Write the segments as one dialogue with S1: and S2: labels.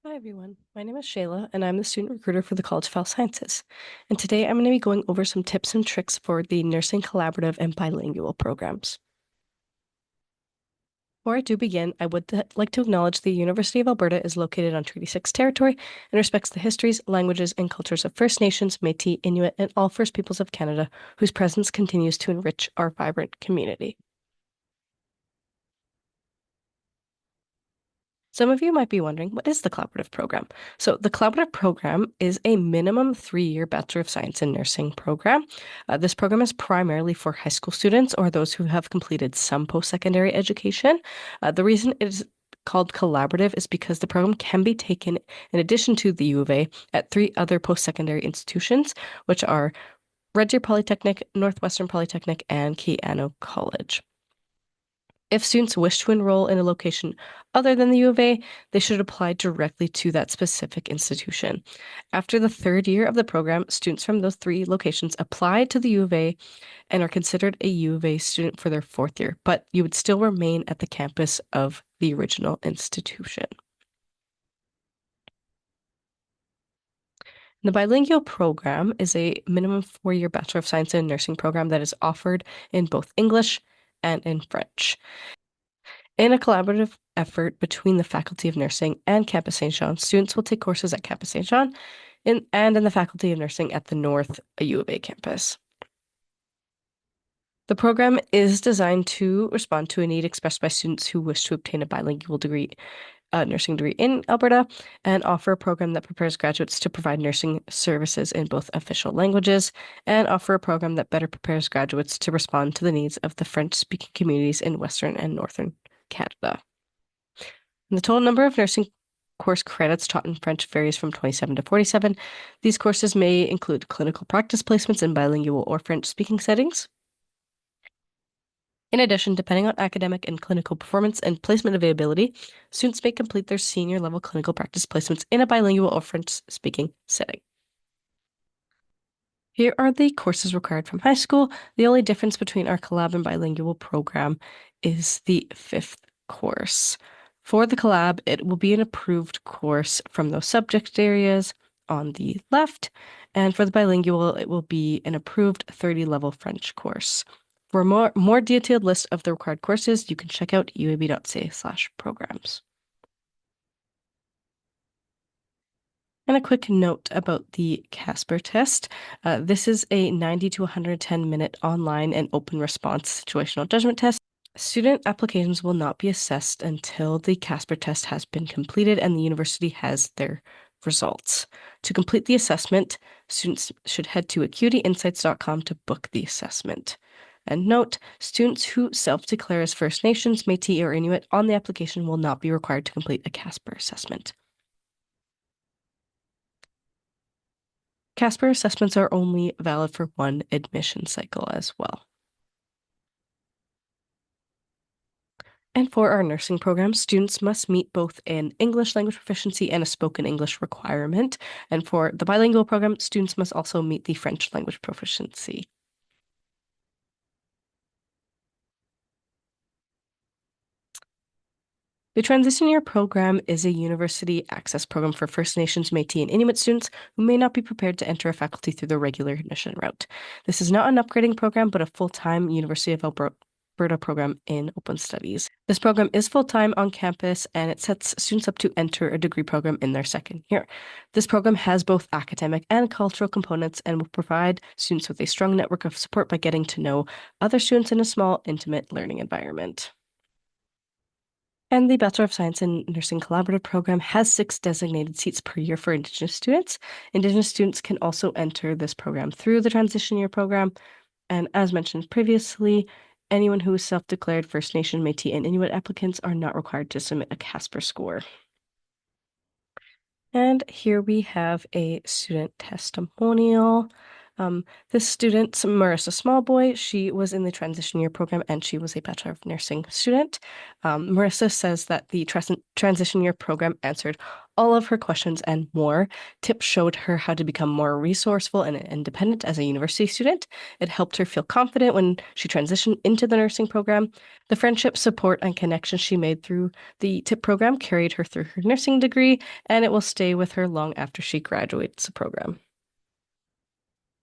S1: Hi everyone, my name is Shayla and I'm the student recruiter for the College of Health Sciences. And today I'm going to be going over some tips and tricks for the Nursing Collaborative and Bilingual programs. Before I do begin, I would like to acknowledge the University of Alberta is located on Treaty 6 territory and respects the histories, languages, and cultures of First Nations, Métis, Inuit, and all First Peoples of Canada, whose presence continues to enrich our vibrant community. Some of you might be wondering, what is the collaborative program? So the collaborative program is a minimum 3-year Bachelor of Science in Nursing program. This program is primarily for high school students or those who have completed some post-secondary education. The reason it is called collaborative is because the program can be taken in addition to the U of A at 3 other post-secondary institutions, which are Red Deer Polytechnic, Northwestern Polytechnic, and Keano College. If students wish to enroll in a location other than the U of A, they should apply directly to that specific institution. After the 3rd year of the program, students from those 3 locations apply to the U of A and are considered a U of A student for their 4th year, but you would still remain at the campus of the original institution. The bilingual program is a minimum 4-year Bachelor of Science in Nursing program that is offered in both English and in French. In a collaborative effort between the Faculty of Nursing and Campus St. Jean, students will take courses at Campus St. Jean and in the Faculty of Nursing at the North U of A campus. The program is designed to respond to a need expressed by students who wish to obtain a bilingual degree, nursing degree in Alberta, and offer a program that prepares graduates to provide nursing services in both official languages, and offer a program that better prepares graduates to respond to the needs of the French-speaking communities in Western and Northern Canada. And the total number of nursing course credits taught in French varies from 27 to 47. These courses may include clinical practice placements in bilingual or French-speaking settings. In addition, depending on academic and clinical performance and placement availability, students may complete their senior level clinical practice placements in a bilingual or French-speaking setting. Here are the courses required from high school. The only difference between our collab and bilingual program is the 5th course. For the collab, it will be an approved course from those subject areas on the left, and for the bilingual, it will be an approved 30-level French course. For a more detailed list of the required courses, you can check out uab.ca/programs. And a quick note about the Casper test. This is a 90 to 110-minute online and open response situational judgment test. Student applications will not be assessed until the Casper test has been completed and the university has their results. To complete the assessment, students should head to acuityinsights.com to book the assessment. And note, students who self-declare as First Nations, Métis, or Inuit on the application will not be required to complete a Casper assessment. Casper assessments are only valid for one admission cycle as well. And for our nursing program, students must meet both an English language proficiency and a spoken English requirement. And for the bilingual program, students must also meet the French language proficiency. The Transition Year program is a university access program for First Nations, Métis, and Inuit students who may not be prepared to enter a faculty through the regular admission route. This is not an upgrading program, but a full-time University of Alberta program in open studies. This program is full-time on campus and it sets students up to enter a degree program in their 2nd year. This program has both academic and cultural components and will provide students with a strong network of support by getting to know other students in a small, intimate learning environment. And the Bachelor of Science in Nursing Collaborative program has 6 designated seats per year for Indigenous students. Indigenous students can also enter this program through the Transition Year program. And as mentioned previously, anyone who is self-declared First Nation, Métis, and Inuit applicants are not required to submit a Casper score. And here we have a student testimonial. This student, Marissa Smallboy, she was in the transition year program and she was a Bachelor of Nursing student. Marissa says that the transition year program answered all of her questions and more. Tips showed her how to become more resourceful and independent as a university student. It helped her feel confident when she transitioned into the nursing program. The friendship, support, and connections she made through the TIP program carried her through her nursing degree, and it will stay with her long after she graduates the program.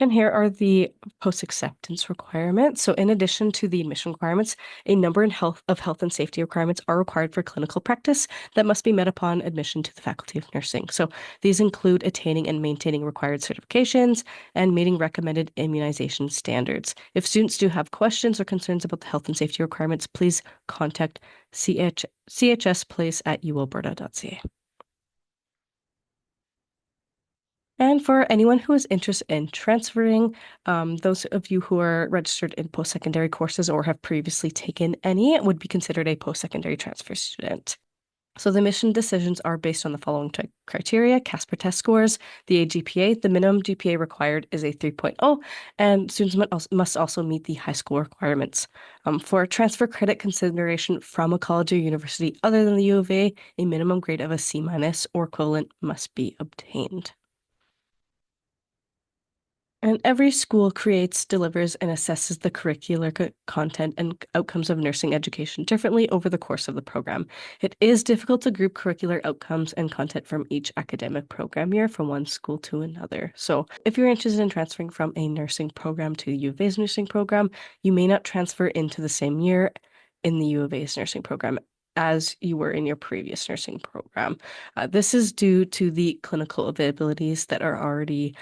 S1: And here are the post-acceptance requirements. So in addition to the admission requirements, a number of health and safety requirements are required for clinical practice that must be met upon admission to the Faculty of Nursing. So these include attaining and maintaining required certifications and meeting recommended immunization standards. If students do have questions or concerns about the health and safety requirements, please contact chsplace@ualberta.ca. And for anyone who is interested in transferring, those of you who are registered in post-secondary courses or have previously taken any would be considered a post-secondary transfer student. So the admission decisions are based on the following criteria: CASPER test scores, the AGPA. The minimum GPA required is a 3.0, and students must also meet the high school requirements. For transfer credit consideration from a college or university other than the U of A minimum grade of a C- or equivalent must be obtained. And every school creates, delivers, and assesses the curricular content and outcomes of nursing education differently over the course of the program. It is difficult to group curricular outcomes and content from each academic program year from one school to another. So if you're interested in transferring from a nursing program to the U of A's nursing program, you may not transfer into the same year in the U of A's nursing program as you were in your previous nursing program. This is due to the clinical availabilities that are already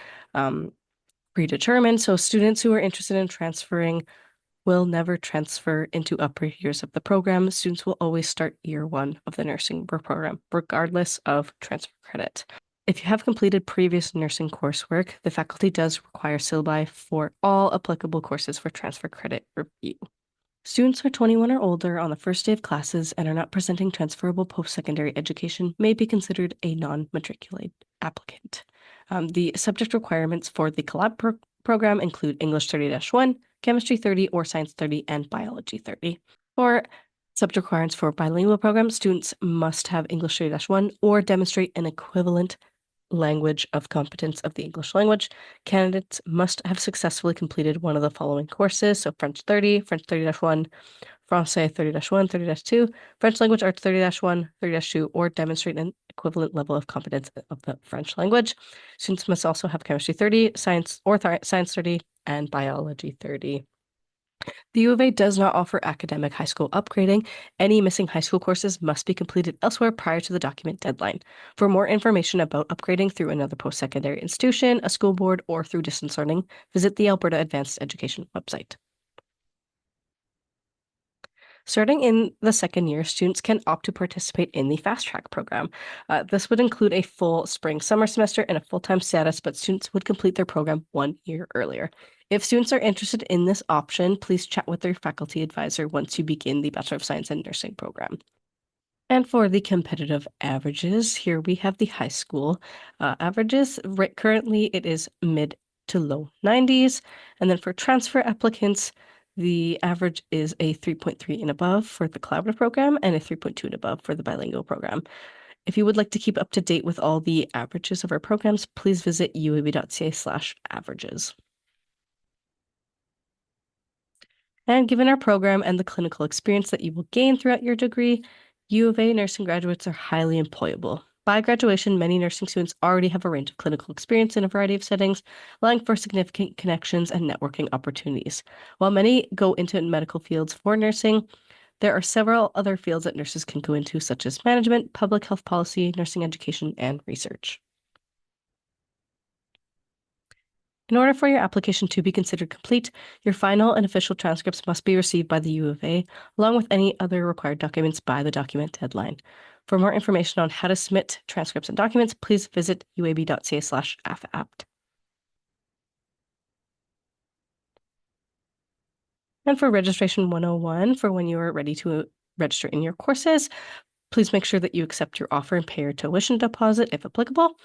S1: predetermined. So students who are interested in transferring will never transfer into upper years of the program. Students will always start year one of the nursing program, regardless of transfer credit. If you have completed previous nursing coursework, the faculty does require syllabi for all applicable courses for transfer credit review. Students who are 21 or older on the first day of classes and are not presenting transferable post-secondary education may be considered a non-matriculate applicant. The subject requirements for the collab program include English 30-1, Chemistry 30 or Science 30, and Biology 30. For subject requirements for bilingual programs, students must have English 30-1 or demonstrate an equivalent language of competence of the English language. Candidates must have successfully completed one of the following courses. So French 30, French 30-1, Francais 30-1, 30-2, French language arts 30-1, 30-2, or demonstrate an equivalent level of competence of the French language. Students must also have chemistry 30, science or science 30, and biology 30. The U of A does not offer academic high school upgrading. Any missing high school courses must be completed elsewhere prior to the document deadline. For more information about upgrading through another post-secondary institution, a school board, or through distance learning, visit the Alberta Advanced Education website. Starting in the second year, students can opt to participate in the Fast Track program. This would include a full spring-summer semester and a full-time status, but students would complete their program 1 year earlier. If students are interested in this option, please chat with their faculty advisor once you begin the Bachelor of Science in Nursing program. And for the competitive averages, here we have the high school averages. Right, currently, it is mid to low 90s. And then for transfer applicants, the average is a 3.3 and above for the collaborative program and a 3.2 and above for the bilingual program. If you would like to keep up to date with all the averages of our programs, please visit uab.ca/averages. And given our program and the clinical experience that you will gain throughout your degree, U of A nursing graduates are highly employable. By graduation, many nursing students already have a range of clinical experience in a variety of settings, allowing for significant connections and networking opportunities. While many go into medical fields for nursing, there are several other fields that nurses can go into, such as management, public health policy, nursing education, and research. In order for your application to be considered complete, your final and official transcripts must be received by the U of A, along with any other required documents by the document deadline. For more information on how to submit transcripts and documents, please visit uab.ca/afapt. And for registration 101, for when you are ready to register in your courses, please make sure that you accept your offer and pay your tuition deposit if applicable.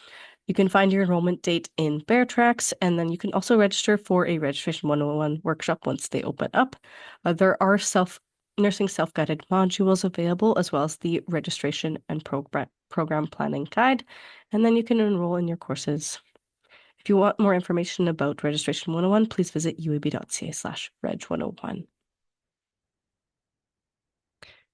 S1: You can find your enrollment date in Bear Tracks, and then you can also register for a Registration 101 workshop once they open up. There are nursing self-guided modules available, as well as the registration and program planning guide, and then you can enroll in your courses. If you want more information about Registration 101, please visit uab.ca/reg101.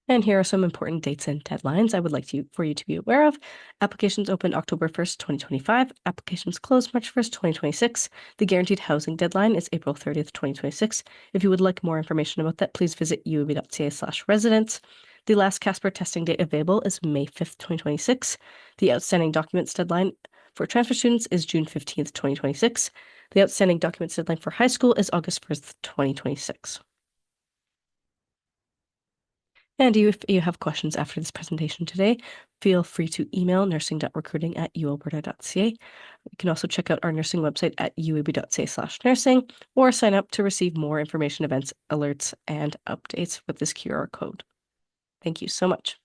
S1: And here are some important dates and deadlines I would like for you to be aware of. Applications open October 1st, 2025. Applications close March 1st, 2026. The guaranteed housing deadline is April 30th, 2026. If you would like more information about that, please visit uab.ca/residents. The last CASPER testing date available is May 5th, 2026. The outstanding documents deadline for transfer students is June 15th, 2026. The outstanding documents deadline for high school is August 1st, 2026. And if you have questions after this presentation today, feel free to email nursing.recruiting@ualberta.ca. You can also check out our nursing website at uab.ca/nursing or sign up to receive more information, events, alerts, and updates with this QR code. Thank you so much.